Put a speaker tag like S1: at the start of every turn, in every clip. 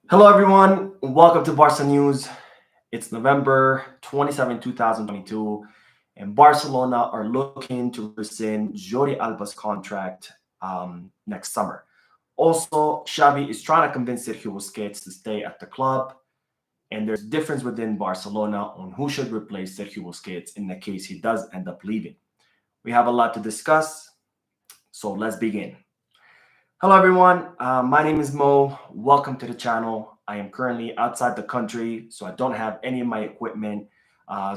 S1: Hello, everyone. Welcome to Barca News. It's November 27, 2022, and Barcelona are looking to rescind Jordi Alba's contract next summer. Also, Xavi is trying to convince Sergio Busquets to stay at the club, and there's difference within Barcelona on who should replace Sergio Busquets in the case he does end up leaving. We have a lot to discuss, so let's begin. Hello, everyone. My name is Mo. Welcome to the channel. I am currently outside the country, so I don't have any of my equipment.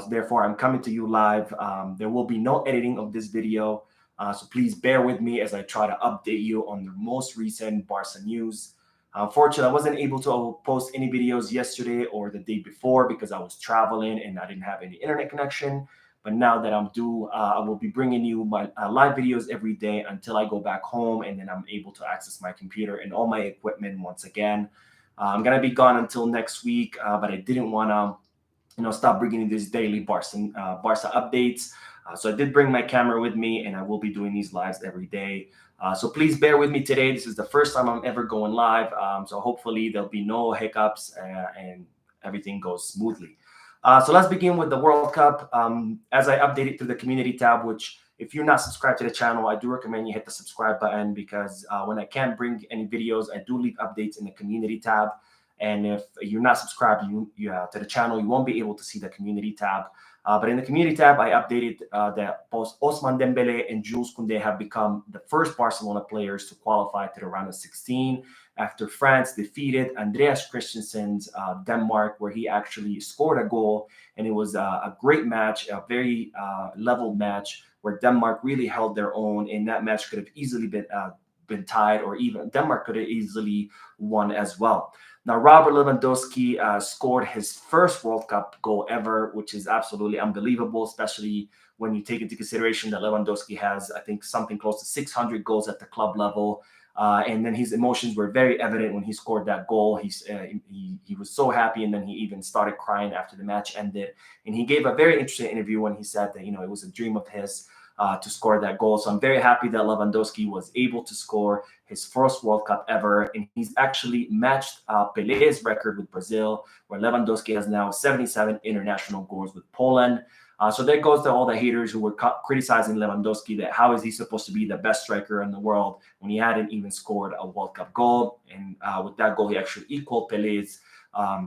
S1: Therefore, I'm coming to you live. There will be no editing of this video, so please bear with me as I try to update you on the most recent Barca news. Unfortunately, I wasn't able to post any videos yesterday or the day before because I was traveling and I didn't have any internet connection. But now that I'm due, I will be bringing you my live videos every day until I go back home, and then I'm able to access my computer and all my equipment once again. I'm gonna be gone until next week, but I didn't want to, stop bringing you these daily Barca updates. So I did bring my camera with me, and I will be doing these lives every day. So please bear with me today. This is the first time I'm ever going live, so hopefully there'll be no hiccups and everything goes smoothly. So let's begin with the World Cup. As I updated through the community tab, which if you're not subscribed to the channel, I do recommend you hit the subscribe button because when I can't bring any videos, I do leave updates in the community tab. And if you're not subscribed to the channel, you won't be able to see the community tab. But in the community tab, I updated that both Ousmane Dembele and Jules Koundé have become the first Barcelona players to qualify to the round of 16 after France defeated Andreas Christensen's Denmark, where he actually scored a goal. And it was a great match, a very level match where Denmark really held their own. And that match could have easily been tied, or even Denmark could have easily won as well. Now, Robert Lewandowski scored his first World Cup goal ever, which is absolutely unbelievable, especially when you take into consideration that Lewandowski has, I think, something close to 600 goals at the club level. And then his emotions were very evident when he scored that goal. He was so happy, and then he even started crying after the match ended. And he gave a very interesting interview when he said that, it was a dream of his to score that goal. So I'm very happy that Lewandowski was able to score his first World Cup ever, and he's actually matched Pelé's record with Brazil, where Lewandowski has now 77 international goals with Poland. So there goes to all the haters who were criticizing Lewandowski that how is he supposed to be the best striker in the world when he hadn't even scored a World Cup goal. And with that goal, he actually equaled Pelé's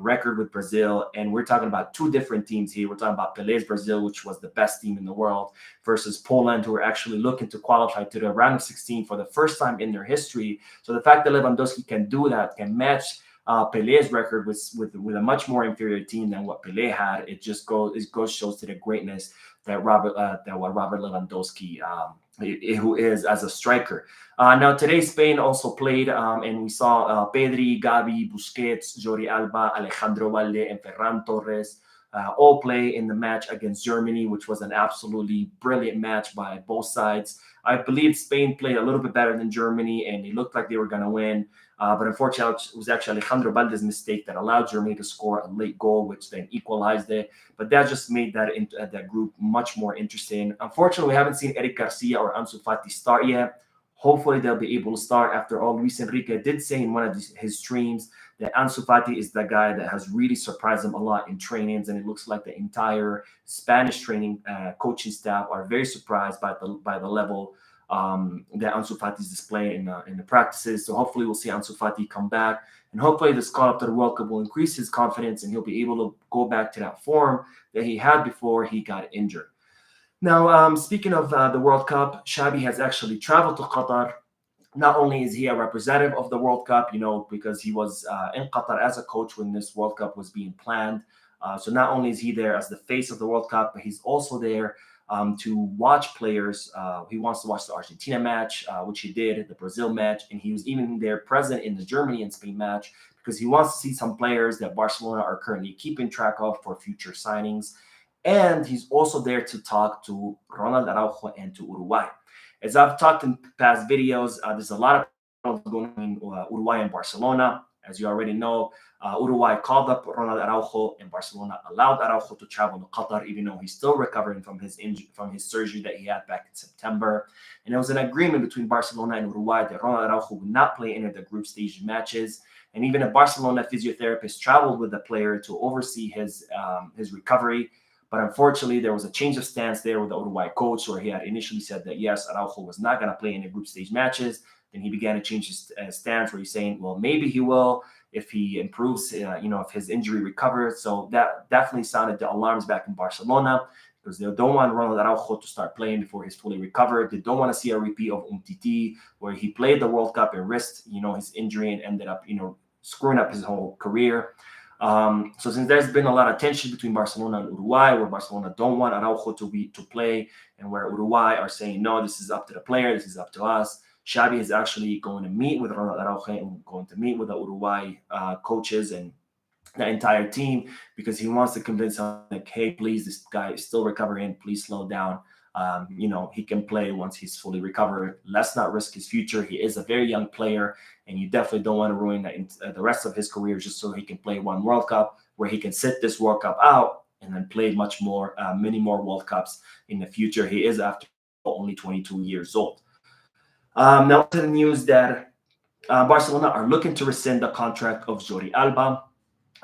S1: record with Brazil. And we're talking about two different teams here. We're talking about Pelé's Brazil, which was the best team in the world, versus Poland, who are actually looking to qualify to the round of 16 for the first time in their history. So the fact that Lewandowski can do that, can match Pelé's record with a much more inferior team than what Pelé had, it shows to the greatness that Robert Lewandowski who is as a striker. Now today Spain also played, and we saw Pedri, Gavi, Busquets, Jordi Alba, Alejandro Valde, and Ferran Torres all play in the match against Germany, which was an absolutely brilliant match by both sides. I believe Spain played a little bit better than Germany, and it looked like they were going to win. But unfortunately, it was actually Alejandro Valde's mistake that allowed Germany to score a late goal, which then equalized it. But that just made that group much more interesting. Unfortunately, we haven't seen Eric Garcia or Ansu Fati start yet. Hopefully, they'll be able to start. After all, Luis Enrique did say in one of his streams that Ansu Fati is the guy that has really surprised him a lot in trainings, and it looks like the entire Spanish training coaching staff are very surprised by the level that Ansu Fati is displaying in the practices. So hopefully we'll see Ansu Fati come back, and hopefully this call up to the World Cup will increase his confidence, and he'll be able to go back to that form that he had before he got injured. Now, speaking of the World Cup, Xavi has actually traveled to Qatar. Not only is he a representative of the World Cup, because he was in Qatar as a coach when this World Cup was being planned. So not only is he there as the face of the World Cup, but he's also there to watch players. He wants to watch the Argentina match, which he did, the Brazil match, and he was even there present in the Germany and Spain match because he wants to see some players that Barcelona are currently keeping track of for future signings. And he's also there to talk to Ronald Araujo and to Uruguay. As I've talked in past videos, there's a lot of problems going on in Uruguay and Barcelona. As you already know, Uruguay called up Ronald Araujo, and Barcelona allowed Araujo to travel to Qatar, even though he's still recovering from his surgery that he had back in September. And there was an agreement between Barcelona and Uruguay that Ronald Araujo would not play any of the group stage matches. And even a Barcelona physiotherapist traveled with the player to oversee his recovery. But unfortunately, there was a change of stance there with the Uruguay coach, where he had initially said that, yes, Araujo was not going to play in the group stage matches. Then he began to change his stance, where he's saying, well, maybe he will if he improves, if his injury recovers. So that definitely sounded the alarms back in Barcelona, because they don't want Ronald Araujo to start playing before he's fully recovered. They don't want to see a repeat of Umtiti, where he played the World Cup and risked, his injury and ended up, screwing up his whole career. So since there's been a lot of tension between Barcelona and Uruguay, where Barcelona don't want Araujo to play, and where Uruguay are saying, no, this is up to the player, this is up to us, Xavi is actually going to meet with Ronald Araujo and going to meet with the Uruguay coaches and the entire team, because he wants to convince them, like, hey, please, this guy is still recovering, please slow down. He can play once he's fully recovered. Let's not risk his future. He is a very young player, and you definitely don't want to ruin the rest of his career just so he can play one World Cup, where he can sit this World Cup out and then play many more World Cups in the future. He is, after all, only 22 years old. Now to the news that Barcelona are looking to rescind the contract of Jordi Alba.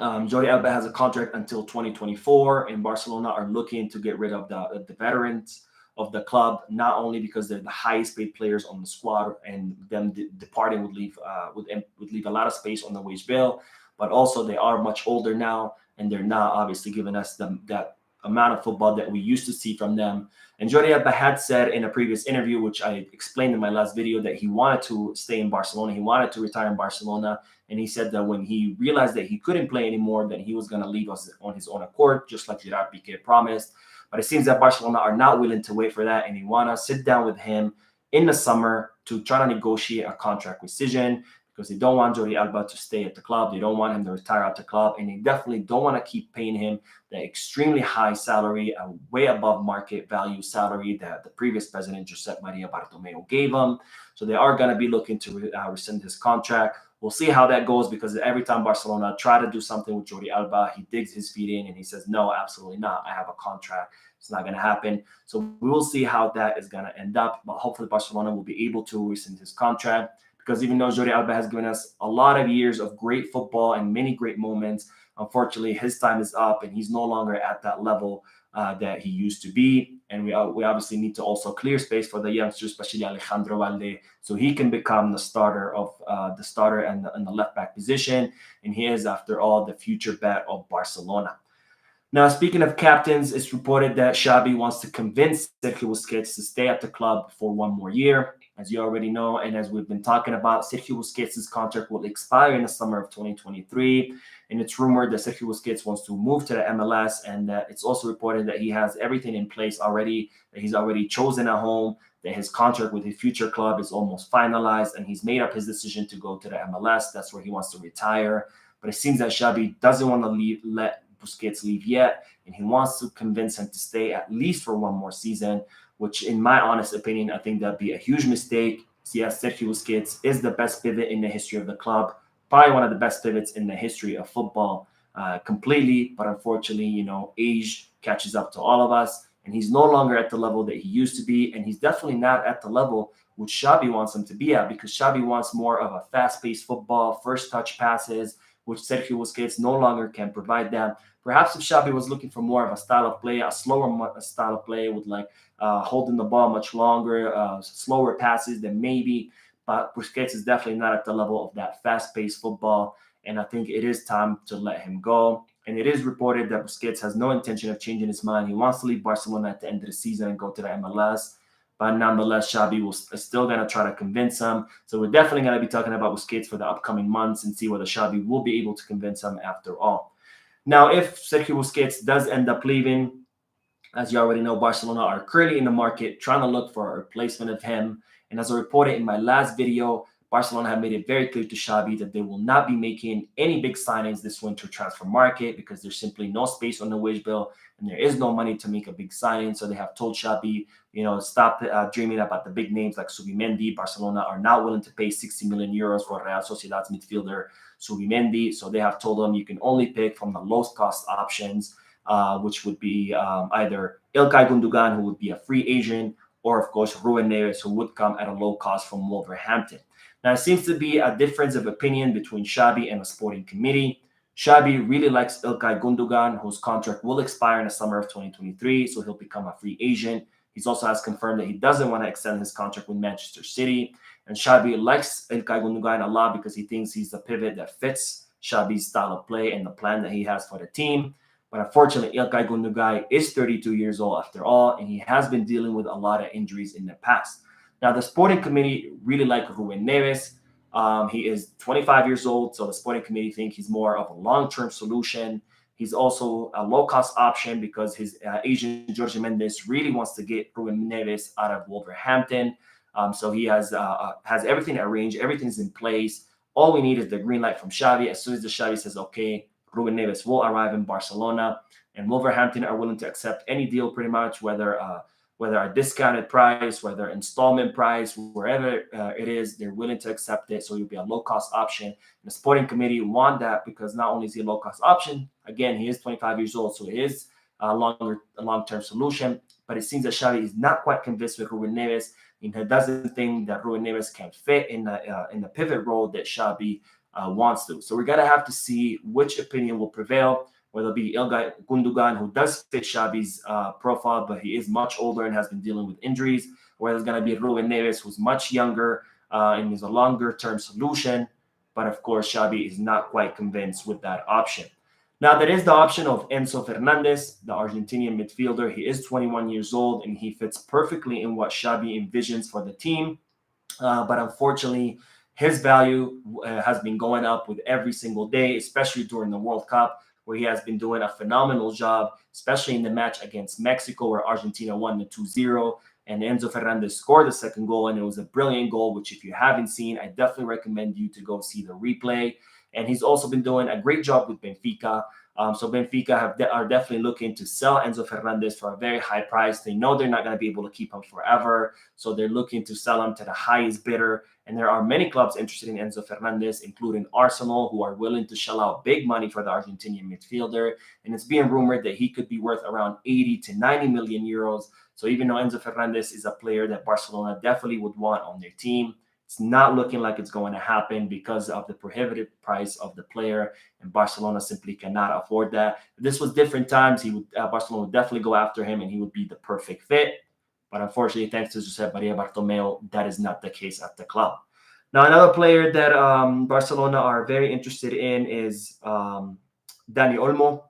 S1: Jordi Alba has a contract until 2024, and Barcelona are looking to get rid of the veterans of the club, not only because they're the highest paid players on the squad, and them departing would leave a lot of space on the wage bill, but also they are much older now, and they're not obviously giving us that amount of football that we used to see from them. And Jordi Alba had said in a previous interview, which I explained in my last video, that he wanted to stay in Barcelona. He wanted to retire in Barcelona. And he said that when he realized that he couldn't play anymore, then he was going to leave us on his own accord, just like Gerard Piqué promised. But it seems that Barcelona are not willing to wait for that, and they want to sit down with him in the summer to try to negotiate a contract rescission, because they don't want Jordi Alba to stay at the club. They don't want him to retire at the club, and they definitely don't want to keep paying him the extremely high salary, a way above market value salary that the previous president, Josep Maria Bartomeu, gave him. So they are going to be looking to rescind his contract. We'll see how that goes, because every time Barcelona try to do something with Jordi Alba, he digs his feet in and he says, no, absolutely not. I have a contract. It's not going to happen. So we will see how that is going to end up. But hopefully Barcelona will be able to rescind his contract, because even though Jordi Alba has given us a lot of years of great football and many great moments, unfortunately, his time is up and he's no longer at that level that he used to be. And we obviously need to also clear space for the youngsters, especially Alejandro Valde, so he can become the starter and the left back position. And he is, after all, the future bet of Barcelona. Now, speaking of captains, it's reported that Xavi wants to convince Sergio Busquets to stay at the club for one more year. As you already know, and as we've been talking about, Sergio Busquets' contract will expire in the summer of 2023. And it's rumored that Sergio Busquets wants to move to the MLS, and that it's also reported that he has everything in place already, that he's already chosen a home, that his contract with his future club is almost finalized, and he's made up his decision to go to the MLS. That's where he wants to retire. But it seems that Xavi doesn't want to let Busquets leave yet, and he wants to convince him to stay at least for one more season, which, in my honest opinion, I think that'd be a huge mistake. So yes, Sergio Busquets is the best pivot in the history of the club, probably one of the best pivots in the history of football, completely. But unfortunately, age catches up to all of us, and he's no longer at the level that he used to be, and he's definitely not at the level which Xavi wants him to be at, because Xavi wants more of a fast-paced football, first-touch passes, which Sergio Busquets no longer can provide them. Perhaps if Xavi was looking for more of a style of play, a slower style of play with holding the ball much longer, slower passes, then maybe. But Busquets is definitely not at the level of that fast-paced football, and I think it is time to let him go. And it is reported that Busquets has no intention of changing his mind. He wants to leave Barcelona at the end of the season and go to the MLS. But nonetheless, Xavi is still going to try to convince him. So we're definitely going to be talking about Busquets for the upcoming months and see whether Xavi will be able to convince him after all. Now, if Sergio Busquets does end up leaving, as you already know, Barcelona are currently in the market trying to look for a replacement of him. And as I reported in my last video, Barcelona have made it very clear to Xavi that they will not be making any big signings this winter transfer market because there's simply no space on the wage bill and there is no money to make a big signing. So they have told Xavi, stop dreaming about the big names like Subimendi. Barcelona are not willing to pay 60 million euros for Real Sociedad's midfielder Subimendi. So they have told them you can only pick from the lowest cost options, which would be either İlkay Gundogan, who would be a free agent, or of course Ruben Neves, who would come at a low cost from Wolverhampton. Now, it seems to be a difference of opinion between Xavi and the sporting committee. Xavi really likes İlkay Gundogan, whose contract will expire in the summer of 2023, so he'll become a free agent. He also has confirmed that he doesn't want to extend his contract with Manchester City. And Xavi likes İlkay Gundogan a lot because he thinks he's the pivot that fits Xavi's style of play and the plan that he has for the team. But unfortunately, İlkay Gundogan is 32 years old after all, and he has been dealing with a lot of injuries in the past. Now, the sporting committee really like Ruben Neves. He is 25 years old, so the sporting committee think he's more of a long-term solution. He's also a low-cost option because his agent, Jorge Mendes, really wants to get Ruben Neves out of Wolverhampton. So he has everything arranged. Everything is in place. All we need is the green light from Xavi. As soon as the Xavi says, okay, Ruben Neves will arrive in Barcelona, and Wolverhampton are willing to accept any deal pretty much, whether a discounted price, whether installment price, wherever it is, they're willing to accept it. So it'll be a low-cost option. And the sporting committee want that because not only is he a low-cost option, again, he is 25 years old, so it is a long-term solution. But it seems that Xavi is not quite convinced with Ruben Neves, and he doesn't think that Ruben Neves can fit in the pivot role that Xavi wants to. So we're gonna have to see which opinion will prevail, whether it be İlkay Gundogan, who does fit Xavi's profile, but he is much older and has been dealing with injuries, or whether it's going to be Ruben Neves, who's much younger and is a longer-term solution. But of course, Xavi is not quite convinced with that option. Now, there is the option of Enzo Fernandez, the Argentinian midfielder. He is 21 years old, and he fits perfectly in what Xavi envisions for the team. But unfortunately, his value has been going up with every single day, especially during the World Cup, where he has been doing a phenomenal job, especially in the match against Mexico, where Argentina won the 2-0, and Enzo Fernandez scored the second goal, and it was a brilliant goal, which if you haven't seen, I definitely recommend you to go see the replay. And he's also been doing a great job with Benfica. So Benfica are definitely looking to sell Enzo Fernandez for a very high price. They know they're not going to be able to keep him forever, so they're looking to sell him to the highest bidder. And there are many clubs interested in Enzo Fernandez, including Arsenal, who are willing to shell out big money for the Argentinian midfielder. And it's being rumored that he could be worth around 80 to 90 million euros. So even though Enzo Fernandez is a player that Barcelona definitely would want on their team, it's not looking like it's going to happen because of the prohibitive price of the player, and Barcelona simply cannot afford that. If this was different times, Barcelona would definitely go after him, and he would be the perfect fit. But unfortunately, thanks to Josep Maria Bartomeu, that is not the case at the club. Now, another player that Barcelona are very interested in is Dani Olmo.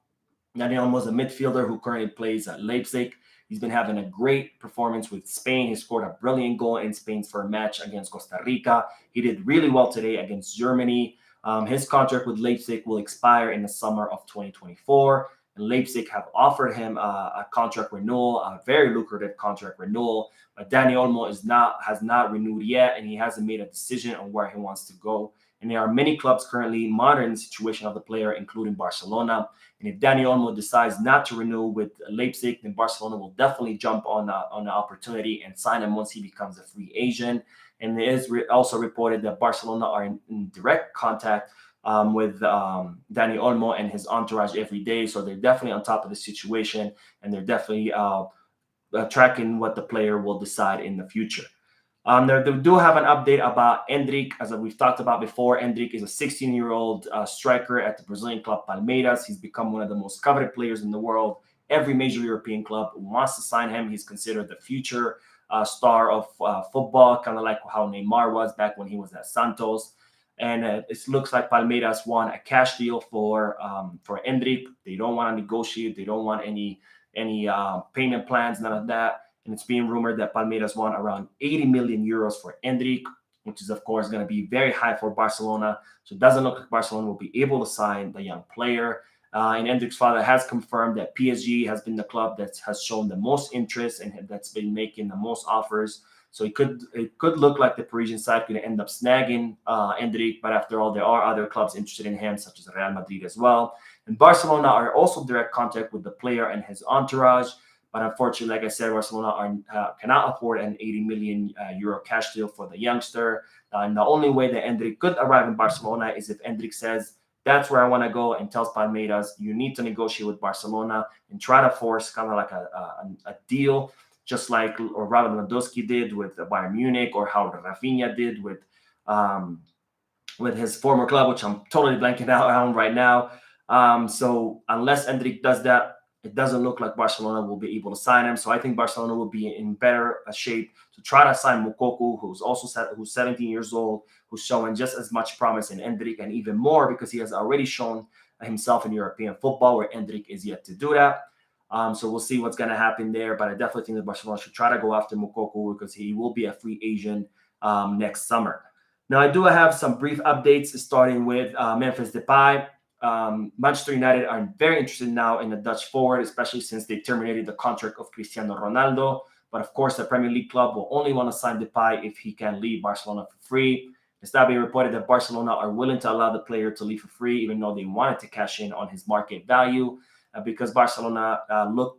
S1: Dani Olmo is a midfielder who currently plays at Leipzig. He's been having a great performance with Spain. He scored a brilliant goal in Spain's first match against Costa Rica. He did really well today against Germany. His contract with Leipzig will expire in the summer of 2024. And Leipzig have offered him a contract renewal, a very lucrative contract renewal. But Dani Olmo has not renewed yet, and he hasn't made a decision on where he wants to go. And there are many clubs currently monitoring the situation of the player, including Barcelona. And if Dani Olmo decides not to renew with Leipzig, then Barcelona will definitely jump on the opportunity and sign him once he becomes a free agent. And it is also reported that Barcelona are in direct contact with Dani Olmo and his entourage every day. So they're definitely on top of the situation, and they're definitely tracking what the player will decide in the future. They do have an update about Endrick. As we've talked about before, Endrick is a 16-year-old striker at the Brazilian club Palmeiras. He's become one of the most coveted players in the world. Every major European club wants to sign him. He's considered the future star of football, kind of like how Neymar was back when he was at Santos. And it looks like Palmeiras won a cash deal for Endrick. They don't want to negotiate. They don't want any payment plans, none of that. And it's being rumored that Palmeiras won around 80 million euros for Endrick, which is, of course, going to be very high for Barcelona. So it doesn't look like Barcelona will be able to sign the young player. And Endrick's father has confirmed that PSG has been the club that has shown the most interest and that's been making the most offers. So it could look like the Parisian side could end up snagging Endrick, but after all, there are other clubs interested in him, such as Real Madrid as well. And Barcelona are also direct contact with the player and his entourage. But unfortunately, like I said, Barcelona cannot afford an 80 million euro cash deal for the youngster. And the only way that Endrick could arrive in Barcelona is if Endrick says, that's where I want to go, and tells Palmeiras, you need to negotiate with Barcelona and try to force kind of like a deal, just like or Robert Lewandowski did with Bayern Munich, or how Rafinha did with his former club, which I'm totally blanking out on right now. So unless Endrick does that, it doesn't look like Barcelona will be able to sign him. So I think Barcelona will be in better shape to try to sign Moukoko, who's 17 years old, who's showing just as much promise in Endrick, and even more because he has already shown himself in European football, where Endrick is yet to do that. So we'll see what's going to happen there. But I definitely think that Barcelona should try to go after Moukoko because he will be a free agent next summer. Now, I do have some brief updates starting with Memphis Depay. Manchester United are very interested now in the Dutch forward, especially since they terminated the contract of Cristiano Ronaldo. But of course, the Premier League club will only want to sign Depay if he can leave Barcelona for free. It's now being reported that Barcelona are willing to allow the player to leave for free, even though they wanted to cash in on his market value. Because Barcelona look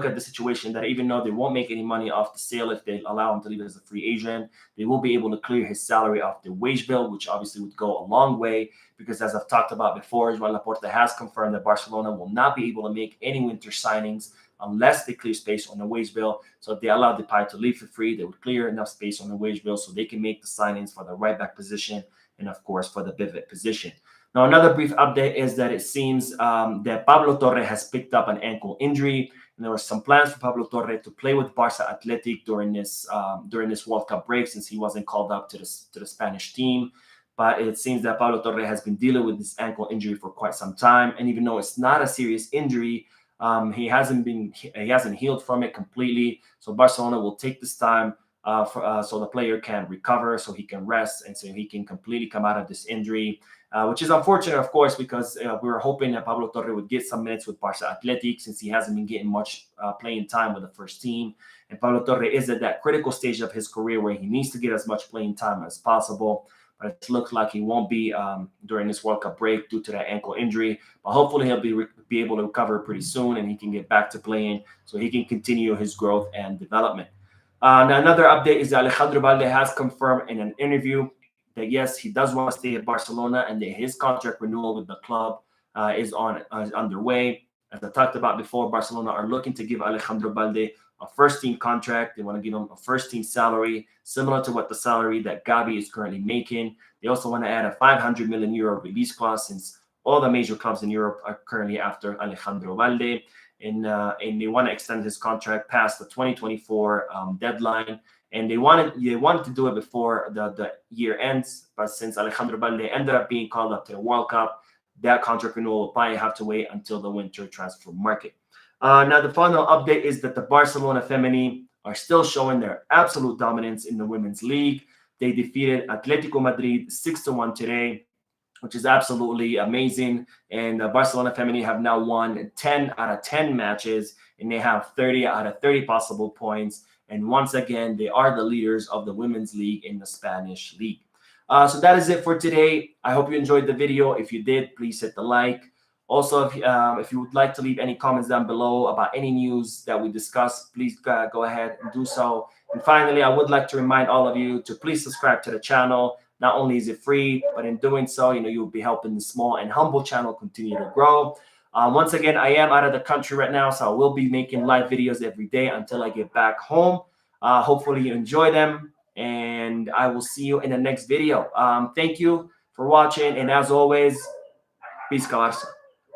S1: at the situation that even though they won't make any money off the sale if they allow him to leave as a free agent, they will be able to clear his salary off the wage bill, which obviously would go a long way. Because as I've talked about before, Joan Laporta has confirmed that Barcelona will not be able to make any winter signings unless they clear space on the wage bill. So if they allow Depay to leave for free, they would clear enough space on the wage bill so they can make the signings for the right back position and, of course, for the pivot position. Now, another brief update is that it seems that Pablo Torre has picked up an ankle injury, and there were some plans for Pablo Torre to play with Barça Athletic during this World Cup break, since he wasn't called up to the Spanish team. But it seems that Pablo Torre has been dealing with this ankle injury for quite some time, and even though it's not a serious injury, he hasn't healed from it completely. So Barcelona will take this time so the player can recover, so he can rest, and so he can completely come out of this injury. Which is unfortunate, of course, because we were hoping that Pablo Torre would get some minutes with Barça Athletic, since he hasn't been getting much playing time with the first team. And Pablo Torre is at that critical stage of his career where he needs to get as much playing time as possible. But it looks like he won't be during this World Cup break due to that ankle injury. But hopefully he'll be able to recover pretty soon, and he can get back to playing so he can continue his growth and development. Now, another update is that Alejandro Balde has confirmed in an interview that yes, he does want to stay at Barcelona, and that his contract renewal with the club is underway. As I talked about before, Barcelona are looking to give Alejandro Balde a first-team contract. They want to give him a first-team salary, similar to what the salary that Xavi is currently making. They also want to add a 500 million euro release clause, since all the major clubs in Europe are currently after Alejandro Balde, and they want to extend his contract past the 2024 deadline. And they wanted to do it before the year ends, but since Alejandro Balde ended up being called up to the World Cup, that contract renewal will probably have to wait until the winter transfer market. Now, the final update is that the Barcelona Femení are still showing their absolute dominance in the Women's League. They defeated Atletico Madrid 6-1 today, which is absolutely amazing. And the Barcelona Femení have now won 10 out of 10 matches, and they have 30 out of 30 possible points. And once again, they are the leaders of the Women's League in the Spanish League. So that is it for today. I hope you enjoyed the video. If you did, please hit the like. Also, if you would like to leave any comments down below about any news that we discussed, please go ahead and do so. And finally, I would like to remind all of you to please subscribe to the channel. Not only is it free, but in doing so, you'll be helping the small and humble channel continue to grow. Once again, I am out of the country right now, so I will be making live videos every day until I get back home. Hopefully you enjoy them, and I will see you in the next video. Thank you for watching, and as always, peace, Barça.